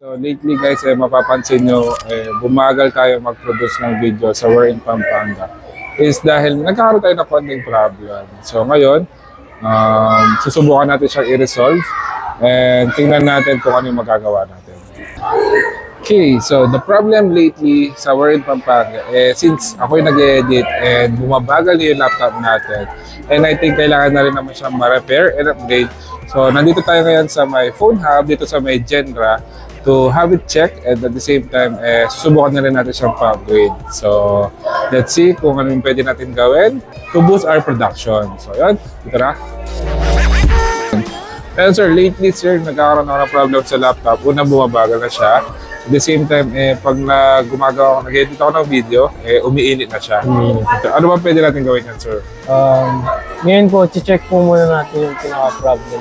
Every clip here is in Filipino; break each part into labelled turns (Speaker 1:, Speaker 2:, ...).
Speaker 1: So lately guys, mapapansin nyo, bumagal tayo mag-produce ng video sa We're in Pampanga is dahil nagkakaroon tayo ng konting problem. So ngayon, susubukan natin siyang i-resolve and tingnan natin kung ano yung magagawa natin. Okay, so the problem lately sa We're in Pampanga, since ako yung nag-edit and bumabagal yung laptop natin, and I think kailangan na rin naman siyang ma-repair and upgrade. So nandito tayo ngayon sa may phone hub, dito sa may Genra, to have it checked and at the same time, susubukan na rin natin siyang pa-upgrade. So, let's see kung ano yung pwede natin gawin to boost our production. So, yun. Dito na. And sir, lately sir, nagkakaroon ako ng problem sa laptop. Una, bumabagal na siya. At the same time, pag gumagawa ako, nag-edit ako ng video, umiinit na siya. So, ano ba pwede natin gawin yan, sir?
Speaker 2: Ngayon po, check po muna natin yung pinaka-problem.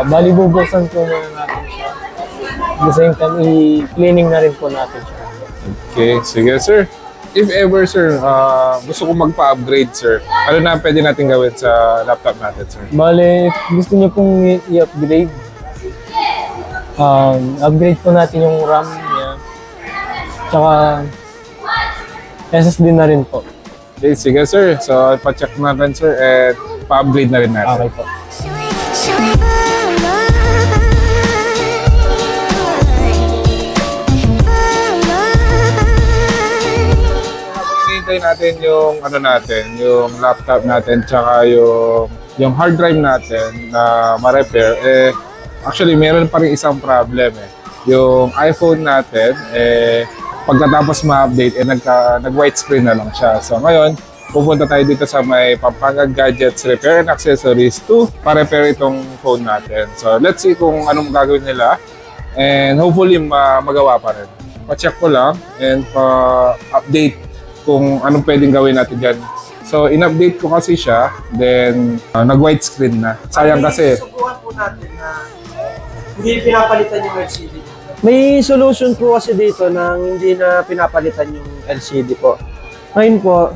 Speaker 2: Bali, bubuksan po muna natin siya. At the same time, i-cleaning na rin po natin siya.
Speaker 1: Okay, sige sir. If ever sir, gusto kong magpa-upgrade sir, ano na pwede natin gawin sa laptop natin sir?
Speaker 2: Bale, if gusto niyo pong i-upgrade, upgrade po natin yung RAM niya. Tsaka SSD na rin po.
Speaker 1: Okay, sige sir. So, pa-check na rin sir and pa-upgrade na rin natin.
Speaker 2: Okay po.
Speaker 1: Hintayin natin yung ano natin, yung laptop natin tsaka yung hard drive natin na ma-repair. Actually meron pa rin isang problem Yung iPhone natin pagkatapos ma-update nag-white screen na lang siya. So ngayon, pupunta tayo dito sa may Pampanga Gadgets Repair and Accessories to pa-repair itong phone natin. So let's see kung anong gagawin nila and hopefully magawa pa rin. Pa-check ko lang and pa-update kung anong pwedeng gawin natin dyan. So, in-update ko kasi siya, then nag-white screen na. Sayang kasi.
Speaker 3: Subukan po natin na hindi pinapalitan yung LCD.
Speaker 2: May solution po kasi dito na hindi na pinapalitan yung LCD po. Ngayon po,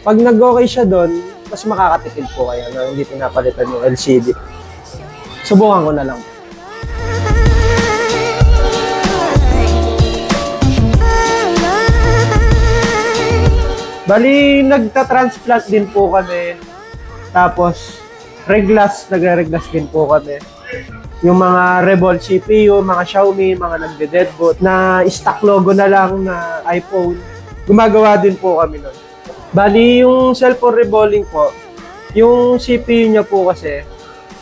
Speaker 2: pag nag-okay siya doon, mas makakatipid po kayo na hindi pinapalitan yung LCD. Subukan ko na lang. Bali, nagta-transplant din po kami. Tapos, nagre-reglas din po kami. Yung mga Revolt CPU, mga Xiaomi, mga nagde-deadboot, na stock logo na lang na iPhone. Gumagawa din po kami nun. Bali, yung cellphone revolving po, yung CPU niya po kasi,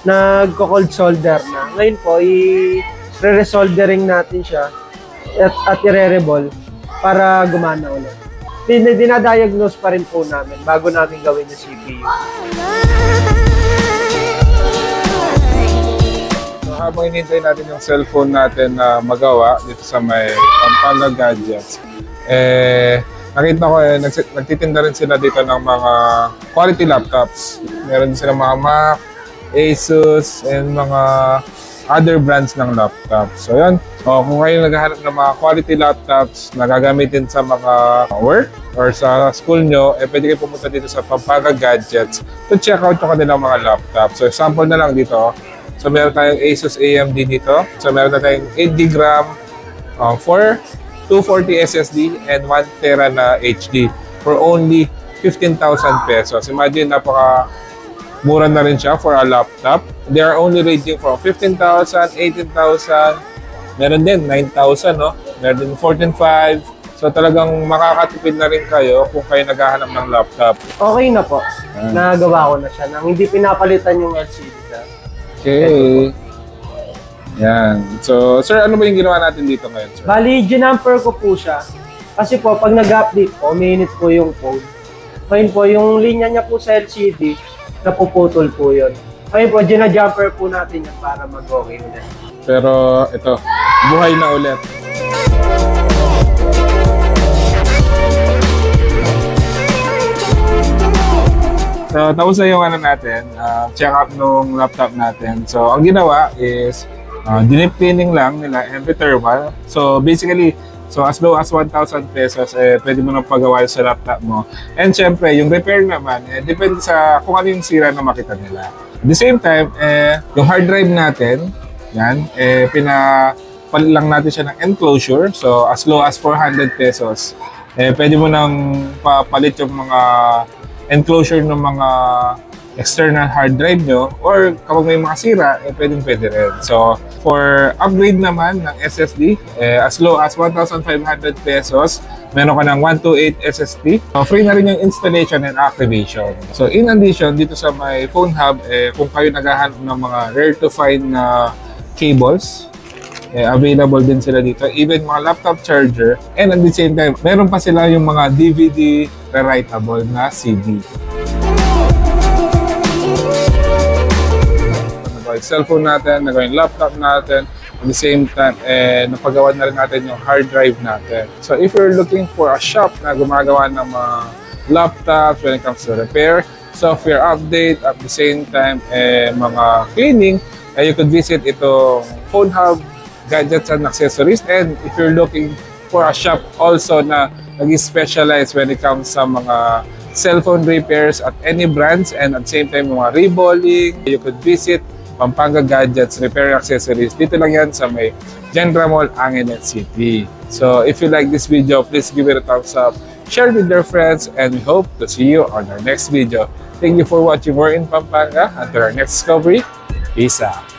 Speaker 2: nagko-cold solder na. Ngayon po, i-re-resoldering natin siya at i-re-revolve para gumana ulit. Dinadiagnose pa rin po namin bago namin gawin yung CPU.
Speaker 1: So habang hinihintay natin yung cellphone natin na magawa dito sa may Pampanga Gadgets, nakita ko nagtitinda rin sila dito ng mga quality laptops. Meron din sila mga Mac, Asus, and mga other brands ng laptops. So yun, kung kayo naghahanap ng mga quality laptops na gagamitin sa mga work or sa school nyo, pwede kayo pumunta dito sa Pampanga Gadgets to check out yung kanilang mga laptops. So example na lang dito, so meron tayong Asus AMD dito. So meron na tayong 8GB RAM, 240 SSD, and 1TB na HD for only 15,000 pesos. Imagine, mura na rin siya for a laptop. They are only ranging from 15,000, 18,000, meron din 9,000, no? Meron din 14,500. So talagang makakatipid na rin kayo kung kayo naghahanap ng laptop.
Speaker 2: Okay na po. Nagawa ko na siya nang hindi pinapalitan yung LCD sa.
Speaker 1: Okay. Yan. So, sir, ano ba yung ginawa natin dito ngayon, sir?
Speaker 2: Bali, ginamper ko po siya. Kasi po, pag nag-update po, umiinit po yung phone. Ngayon po, yung linya niya po sa LCD, napuputol po yun. Ngayon po, ginajumper po natin yan para mag-okay ulit.
Speaker 1: Pero ito, buhay na ulit. So, tapos na yung natin, check up nung laptop natin. So, ang ginawa is, dinip cleaning lang nila and thermal. So, basically, as low as 1,000 pesos, pwede mo nang pagawa sa laptop mo. And syempre, yung repair naman, depende sa kung ano yung sira na makita nila. At the same time, yung hard drive natin, yan, papalit lang natin siya ng enclosure. So, as low as 400 pesos, pwede mo nang papalit yung mga enclosure ng mga external hard drive nyo, or kapag may mga sira, pwede rin. So, for upgrade naman ng SSD, as low as 1,500 pesos, meron ka ng 128 SSD. So, free na rin yung installation and activation. So, in addition, dito sa my phone hub, kung kayo naghahanap ng mga rare to find na cables, available din sila dito. Even mga laptop charger, and at the same time, meron pa sila yung mga DVD rewritable na CD. Cellphone natin, nagawin laptop natin, at the same time, napagawa na rin natin yung hard drive natin. So if you're looking for a shop na gumagawa ng mga laptops when it comes to repair, software update, at the same time, mga cleaning, you could visit itong Phone Hub, Gadgets and Accessories. And if you're looking for a shop also na nag-specialize when it comes sa mga cellphone repairs at any brands, and at the same time mga reballing, you could visit Pampanga Gadgets, Repair Accessories. Dito lang yan sa may General Mall, Angeles City. So if you like this video, please give it a thumbs up, share it with your friends, and we hope to see you on our next video. Thank you for watching More in Pampanga. Until our next discovery, peace out.